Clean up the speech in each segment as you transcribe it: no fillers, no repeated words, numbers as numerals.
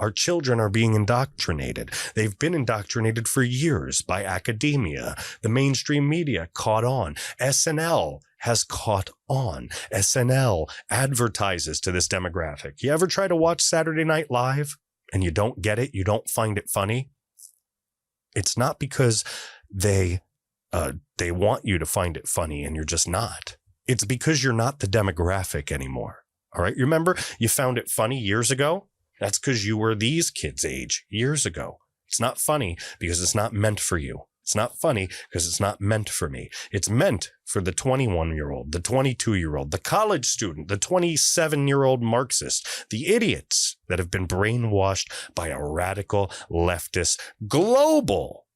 Our children are being indoctrinated. They've been indoctrinated for years by academia. The mainstream media caught on. SNL has caught on. SNL advertises to this demographic. You ever try to watch Saturday Night Live and you don't get it? You don't find it funny? It's not because they want you to find it funny and you're just not. It's because you're not the demographic anymore. All right. You remember you found it funny years ago? That's because you were these kids' age years ago. It's not funny because it's not meant for you. It's not funny because it's not meant for me. It's meant for the 21-year-old, the 22-year-old, the college student, the 27-year-old Marxist, the idiots that have been brainwashed by a radical leftist global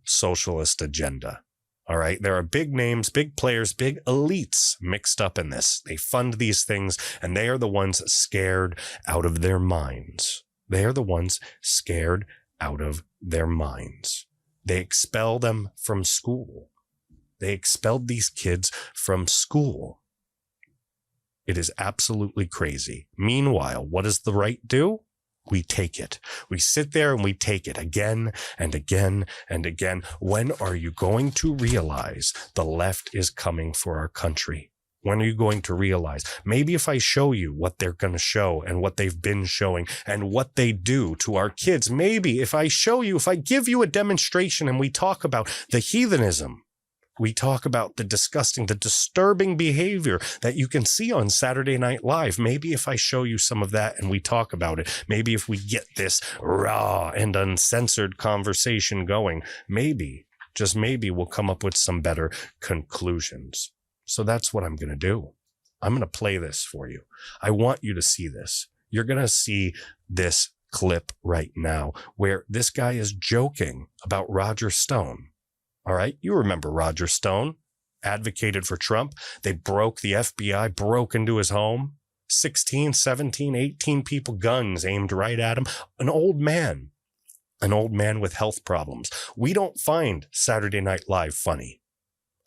socialist agenda. All right. There are big names, big players, big elites mixed up in this. They fund these things and they are the ones scared out of their minds. They are the ones scared out of their minds. They expel them from school. They expelled these kids from school. It is absolutely crazy. Meanwhile, what does the right do? We take it. We sit there and we take it again and again and again. When are you going to realize the left is coming for our country? When are you going to realize? Maybe if I show you what they're going to show and what they've been showing and what they do to our kids, maybe if I show you, if I give you a demonstration and we talk about the heathenism, we talk about the disgusting, the disturbing behavior that you can see on Saturday Night Live. Maybe if I show you some of that and we talk about it, maybe if we get this raw and uncensored conversation going, maybe, just maybe we'll come up with some better conclusions. So that's what I'm going to do. I'm going to play this for you. I want you to see this. You're going to see this clip right now where this guy is joking about Roger Stone. All right. You remember Roger Stone advocated for Trump. They broke the FBI, broke into his home. 16, 17, 18 people, guns aimed right at him. An old man with health problems. We don't find Saturday Night Live funny.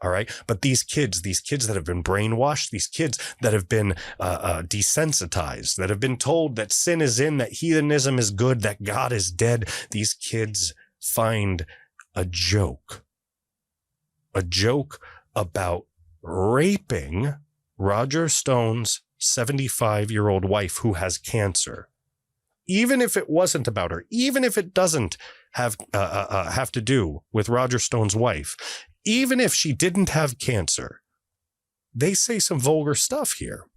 All right. But these kids that have been brainwashed, these kids that have been desensitized, that have been told that sin is in, that heathenism is good, that God is dead. These kids find a joke about raping Roger Stone's 75-year-old wife who has cancer. Even if it wasn't about her, even if it doesn't have to do with Roger Stone's wife, even if she didn't have cancer, they say some vulgar stuff here.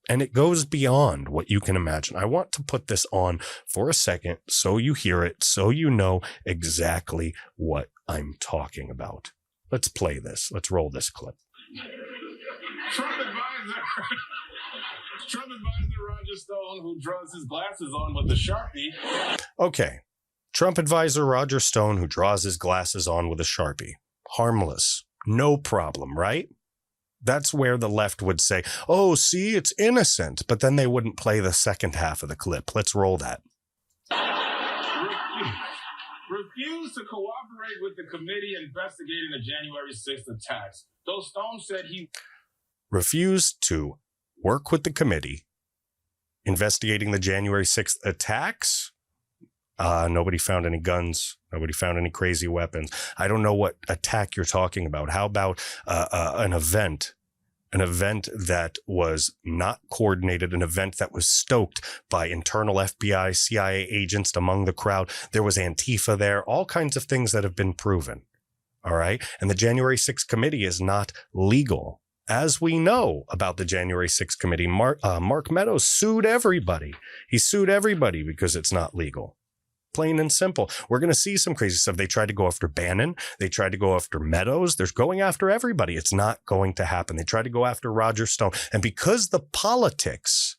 And it goes beyond what you can imagine. I want to put this on for a second so you hear it, so you know exactly what I'm talking about. Let's play this. Let's roll this clip. Trump advisor Roger Stone, who draws his glasses on with a Sharpie. Okay. Trump advisor Roger Stone, who draws his glasses on with a Sharpie. Harmless. No problem, right? That's where the left would say, oh, see, it's innocent. But then they wouldn't play the second half of the clip. Let's roll that. Refused to cooperate with the committee investigating the January 6th attacks. Though Stone said he refused to work with the committee investigating the January 6th attacks. Nobody found any guns. Nobody found any crazy weapons. I don't know what attack you're talking about. How about an event that was not coordinated, an event that was stoked by internal FBI, CIA agents among the crowd. There was Antifa there, all kinds of things that have been proven. All right. And the January 6th committee is not legal. As we know about the January 6th committee, Mark Meadows sued everybody. He sued everybody because it's not legal. Plain and simple. We're going to see some crazy stuff. They tried to go after Bannon. They tried to go after Meadows. They're going after everybody. It's not going to happen. They tried to go after Roger Stone. And because the politics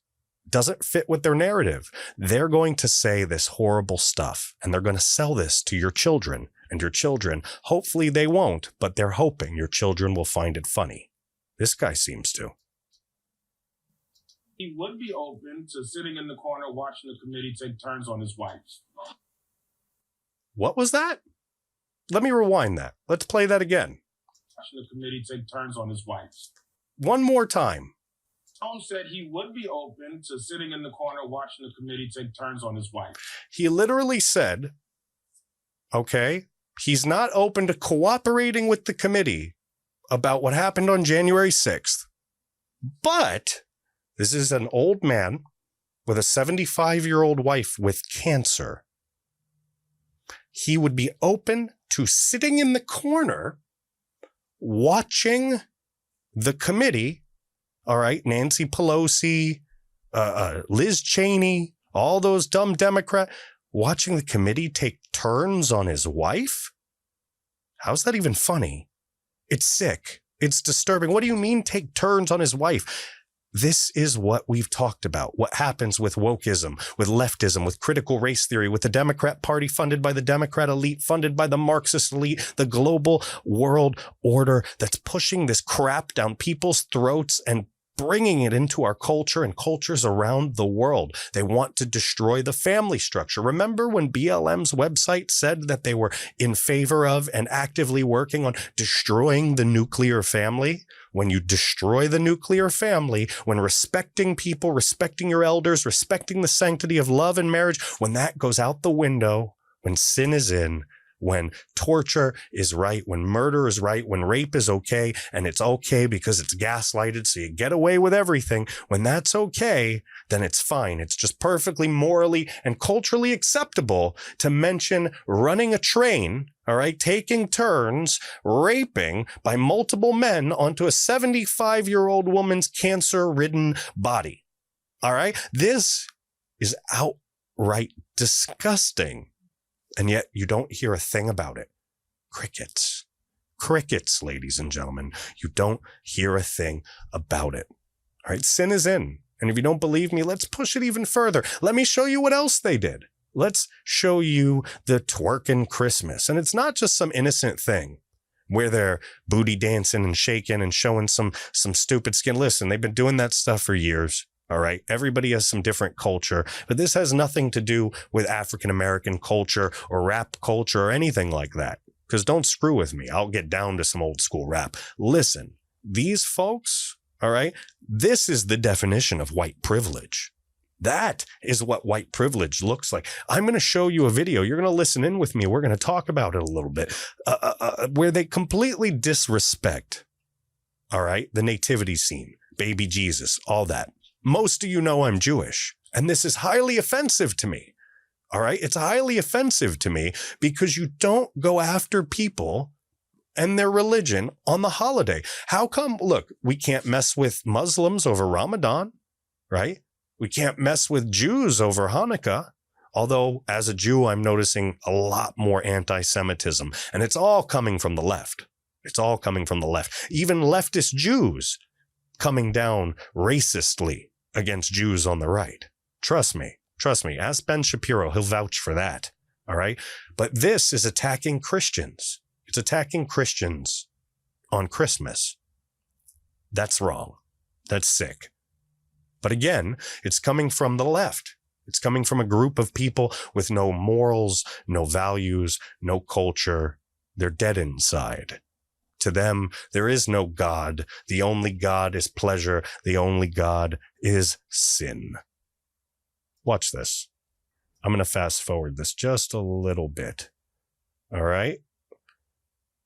doesn't fit with their narrative, they're going to say this horrible stuff. And they're going to sell this to your children. And your children, hopefully they won't, but they're hoping your children will find it funny. This guy seems to. He would be open to sitting in the corner watching the committee take turns on his wife. What was that? Let me rewind that. Let's play that again. Watching the committee take turns on his wife. One more time. Stone said he would be open to sitting in the corner watching the committee take turns on his wife. He literally said, okay, he's not open to cooperating with the committee about what happened on January 6th. But this is an old man with a 75-year-old wife with cancer. He would be open to sitting in the corner watching the committee, all right, Nancy Pelosi, Liz Cheney, all those dumb Democrats, watching the committee take turns on his wife? How's that even funny? It's sick. It's disturbing. What do you mean take turns on his wife? This is what we've talked about. What happens with wokeism, with leftism, with critical race theory, with the Democrat Party funded by the Democrat elite, funded by the Marxist elite, the global world order that's pushing this crap down people's throats and bringing it into our culture and cultures around the world. They want to destroy the family structure. Remember when BLM's website said that they were in favor of and actively working on destroying the nuclear family? When you destroy the nuclear family, when respecting people, respecting your elders, respecting the sanctity of love and marriage, when that goes out the window, when sin is in, when torture is right, when murder is right, when rape is okay, and it's okay because it's gaslighted so you get away with everything, when that's okay, then it's fine. It's just perfectly morally and culturally acceptable to mention running a train, all right, taking turns, raping by multiple men onto a 75-year-old woman's cancer-ridden body. All right, this is outright disgusting. And yet you don't hear a thing about it. Crickets. Crickets, ladies and gentlemen. You don't hear a thing about it. All right, sin is in. And if you don't believe me, let's push it even further. Let me show you what else they did. Let's show you the twerking Christmas. And it's not just some innocent thing where they're booty dancing and shaking and showing some stupid skin. Listen, they've been doing that stuff for years. All right. Everybody has some different culture, but this has nothing to do with African-American culture or rap culture or anything like that. Because don't screw with me. I'll get down to some old school rap. Listen, these folks, all right, this is the definition of white privilege. That is what white privilege looks like. I'm going to show you a video. You're going to listen in with me. We're going to talk about it a little bit, where they completely disrespect, all right, the nativity scene, baby Jesus, all that. Most of you know I'm Jewish, and this is highly offensive to me. All right. It's highly offensive to me because you don't go after people and their religion on the holiday. How come? Look, we can't mess with Muslims over Ramadan, right? We can't mess with Jews over Hanukkah. Although as a Jew, I'm noticing a lot more anti-Semitism, and it's all coming from the left. It's all coming from the left. Even leftist Jews coming down racistly against Jews on the right. Trust me. Ask Ben Shapiro. He'll vouch for that. All right. But this is attacking Christians. It's attacking Christians on Christmas. That's wrong. That's sick. But again, it's coming from the left. It's coming from a group of people with no morals, no values, no culture. They're dead inside. To them, there is no God. The only God is pleasure. The only God is sin. Watch this. I'm going to fast forward this just a little bit. All right?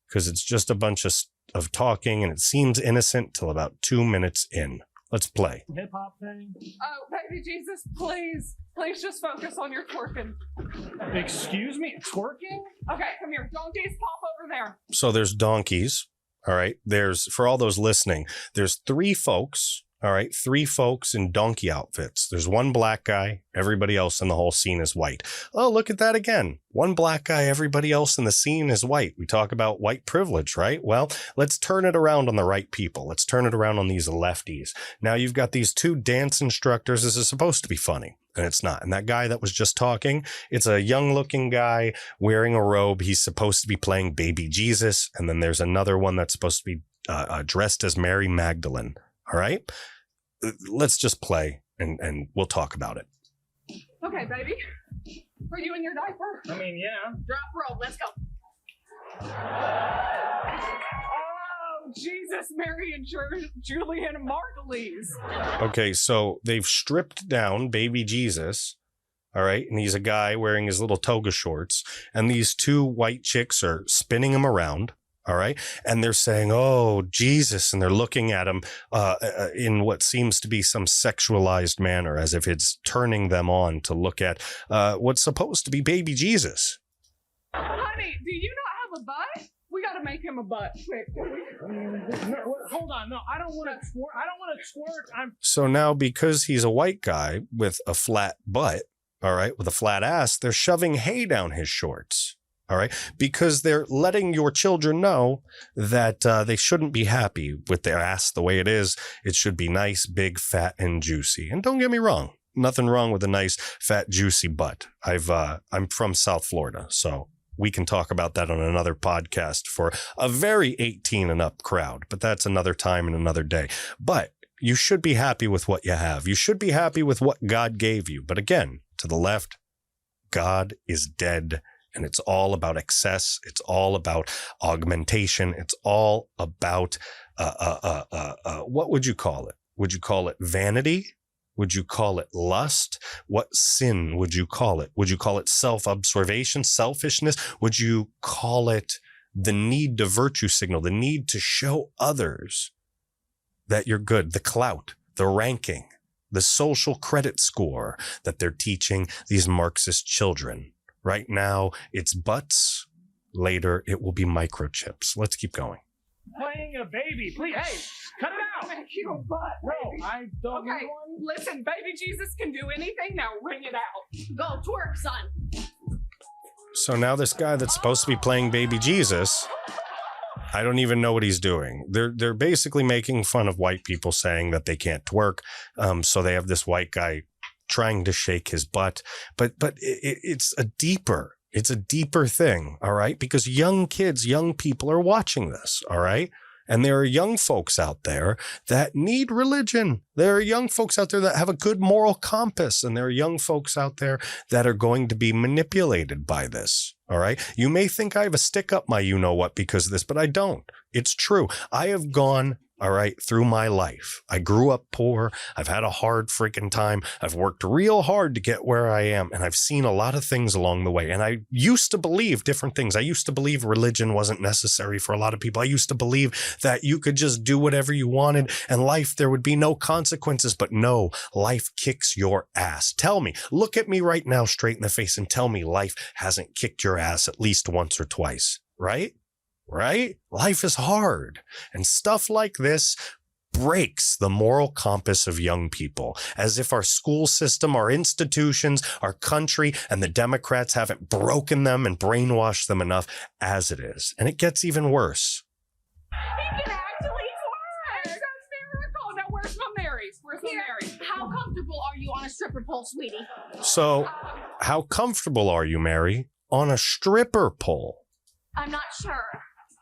Because it's just a bunch of talking, and it seems innocent till about 2 minutes in. Let's play. Hip hop thing. Oh, baby Jesus, please just focus on your twerking. Excuse me, twerking? Okay, come here. Donkeys, pop over there. So there's donkeys. All right. There's, for all those listening, there's 3 folks. All right. 3 folks in donkey outfits. There's 1 black guy. Everybody else in the whole scene is white. Oh, look at that again. 1 black guy. Everybody else in the scene is white. We talk about white privilege, right? Well, let's turn it around on the right people. Let's turn it around on these lefties. Now you've got these 2 dance instructors. This is supposed to be funny. And it's not. And that guy that was just talking, it's a young looking guy wearing a robe. He's supposed to be playing baby Jesus. And then there's another one that's supposed to be dressed as Mary Magdalene. All right. Let's just play and we'll talk about it. Okay, baby. Were you in your diaper? I mean, yeah. Drop roll. Let's go. Oh, Jesus, Mary, and Julian and Margulies. Okay, so they've stripped down baby Jesus. All right. And he's a guy wearing his little toga shorts. And these two white chicks are spinning him around. All right. And they're saying, oh, Jesus. And they're looking at him in what seems to be some sexualized manner, as if it's turning them on to look at what's supposed to be baby Jesus. Honey, do you not have a butt? We gotta make him a butt. No, hold on. No, I don't want to twerk. I don't want to twerk. So now, because he's a white guy with a flat butt, all right, with a flat ass, they're shoving hay down his shorts. All right, because they're letting your children know that they shouldn't be happy with their ass the way it is. It should be nice, big, fat, and juicy. And don't get me wrong, nothing wrong with a nice, fat, juicy butt. I'm from South Florida, so we can talk about that on another podcast for a very 18 and up crowd. But that's another time and another day. But you should be happy with what you have. You should be happy with what God gave you. But again, to the left, God is dead. And it's all about excess. It's all about augmentation. It's all about, what would you call it? Would you call it vanity? Would you call it lust? What sin would you call it? Would you call it self-observation, selfishness? Would you call it the need to virtue signal, the need to show others that you're good, the clout, the ranking, the social credit score that they're teaching these Marxist children? Right now, it's butts. Later, it will be microchips. Let's keep going. Playing a baby, please. Hey, cut it out. Make you a butt. No, I don't. Okay, listen, baby Jesus can do anything. Now ring it out. Go twerk, son. So now this guy that's supposed to be playing baby Jesus, I don't even know what he's doing. They're basically making fun of white people, saying that they can't twerk. So they have this white guy trying to shake his butt, but it's a deeper thing. All right. Because young kids, young people are watching this. All right. And there are young folks out there that need religion. There are young folks out there that have a good moral compass. And there are young folks out there that are going to be manipulated by this. All right. You may think I have a stick up my you-know-what because of this, but I don't. It's true. I have gone, all right, through my life. I grew up poor. I've had a hard freaking time. I've worked real hard to get where I am. And I've seen a lot of things along the way. And I used to believe different things. I used to believe religion wasn't necessary for a lot of people. I used to believe that you could just do whatever you wanted and life, there would be no consequences. But no, life kicks your ass. Tell me, look at me right now straight in the face and tell me life hasn't kicked your ass at least once or twice, right? Right? Life is hard. And stuff like this breaks the moral compass of young people, as if our school system, our institutions, our country, and the Democrats haven't broken them and brainwashed them enough as it is. And it gets even worse. He can actually twerk. That's a miracle. Now, where's my Marys? Where's my Mary? How comfortable are you on a stripper pole, sweetie? So, how comfortable are you, Mary, on a stripper pole? I'm not sure.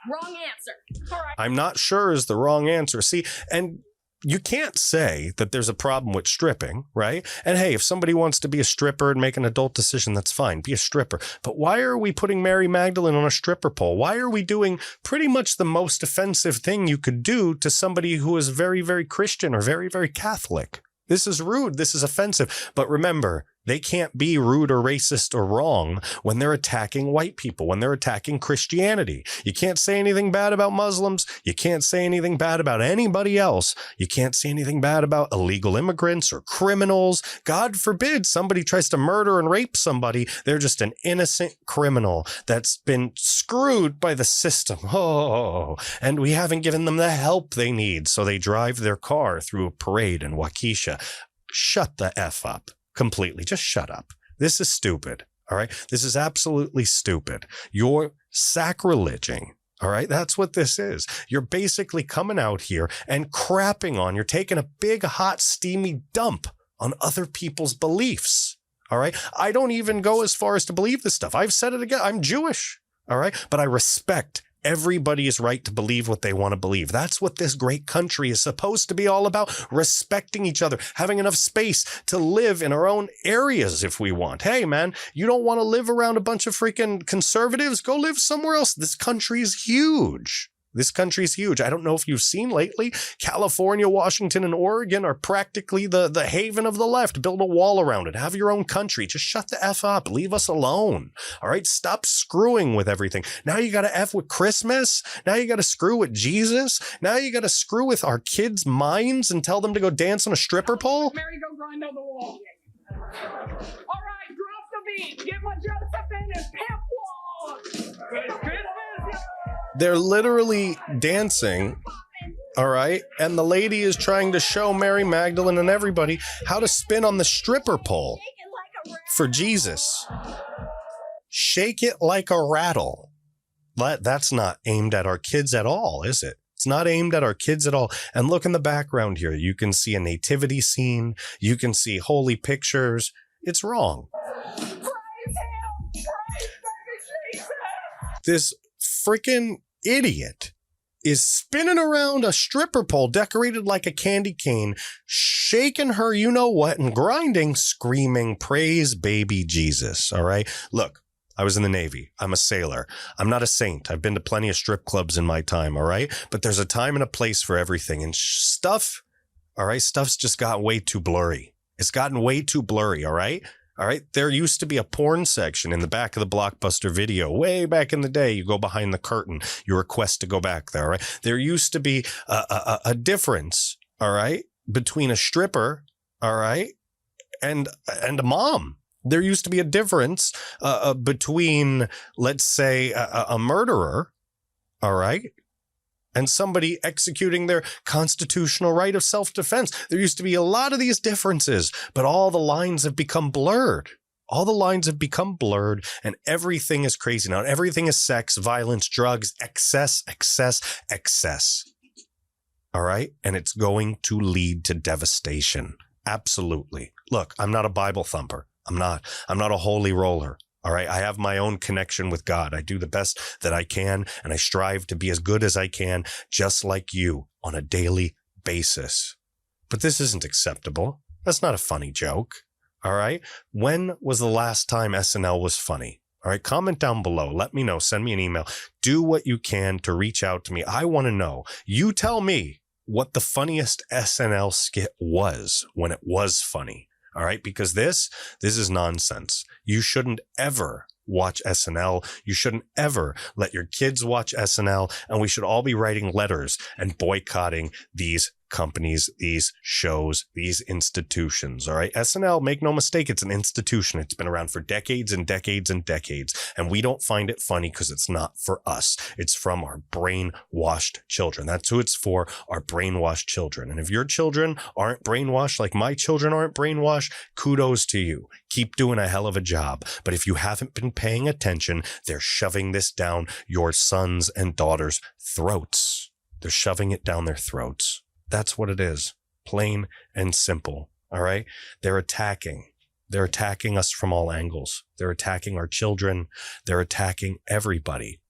Wrong answer. All right. I'm not sure is the wrong answer. See, and you can't say that there's a problem with stripping, right? And hey, if somebody wants to be a stripper and make an adult decision, that's fine. Be a stripper. But why are we putting Mary Magdalene on a stripper pole? Why are we doing pretty much the most offensive thing you could do to somebody who is very, very Christian or very, very Catholic? This is rude. This is offensive. But remember, they can't be rude or racist or wrong when they're attacking white people, when they're attacking Christianity. You can't say anything bad about Muslims. You can't say anything bad about anybody else. You can't say anything bad about illegal immigrants or criminals. God forbid somebody tries to murder and rape somebody. They're just an innocent criminal that's been screwed by the system. Oh, and we haven't given them the help they need. So they drive their car through a parade in Waukesha. Shut the F up. Completely. Just shut up. This is stupid. All right. This is absolutely stupid. You're sacrileging. All right. That's what this is. You're basically coming out here and crapping on, you're taking a big, hot, steamy dump on other people's beliefs. All right. I don't even go as far as to believe this stuff. I've said it again. I'm Jewish. All right. But I respect everybody's right to believe what they want to believe. That's what this great country is supposed to be all about. Respecting each other, having enough space to live in our own areas if we want. Hey, man, you don't want to live around a bunch of freaking conservatives? Go live somewhere else. This country is huge. This country's huge. I don't know if you've seen lately, California, Washington, and Oregon are practically the haven of the left. Build a wall around it. Have your own country. Just shut the F up. Leave us alone. All right? Stop screwing with everything. Now you got to F with Christmas. Now you got to screw with Jesus. Now you got to screw with our kids' minds and tell them to go dance on a stripper pole. Mary, go grind on the wall. All right, drop the beat. Get my Joseph in his pimp wall. It's Christmas. They're literally dancing, all right? And the lady is trying to show Mary Magdalene and everybody how to spin on the stripper pole for Jesus. Shake it like a rattle. That's not aimed at our kids at all, is it? It's not aimed at our kids at all. And look in the background here. You can see a nativity scene. You can see holy pictures. It's wrong. Praise him. Praise baby Jesus. This freaking idiot is spinning around a stripper pole decorated like a candy cane, shaking her you know what and grinding, screaming, praise baby Jesus. All right. Look, I was in the Navy. I'm a sailor. I'm not a saint. I've been to plenty of strip clubs in my time. All right. But there's a time and a place for everything, and stuff. All right. Stuff's just got way too blurry. It's gotten way too blurry. All right. All right. There used to be a porn section in the back of the Blockbuster Video way back in the day. You go behind the curtain, you request to go back there. All right. There used to be a difference. All right. Between a stripper. All right. And a mom. There used to be a difference between, let's say, a murderer. All right. And somebody executing their constitutional right of self-defense. There used to be a lot of these differences, but all the lines have become blurred. All the lines have become blurred, and everything is crazy now. Everything is sex, violence, drugs, excess. All right? And it's going to lead to devastation. Absolutely. Look, I'm not a Bible thumper. I'm not a holy roller. All right. I have my own connection with God. I do the best that I can, and I strive to be as good as I can, just like you, on a daily basis. But this isn't acceptable. That's not a funny joke. All right. When was the last time SNL was funny? All right. Comment down below. Let me know. Send me an email. Do what you can to reach out to me. I want to know. You tell me what the funniest SNL skit was when it was funny. All right, because this is nonsense. You shouldn't ever watch SNL. You shouldn't ever let your kids watch SNL. And we should all be writing letters and boycotting these companies, these shows, these institutions. All right. SNL, make no mistake, it's an institution. It's been around for decades and decades and decades. And we don't find it funny because it's not for us. It's from our brainwashed children. That's who it's for, our brainwashed children. And if your children aren't brainwashed like my children aren't brainwashed, kudos to you. Keep doing a hell of a job. But if you haven't been paying attention, they're shoving this down your sons and daughters' throats. They're shoving it down their throats. That's what it is. Plain and simple. All right. They're attacking us from all angles. They're attacking our children. They're attacking everybody.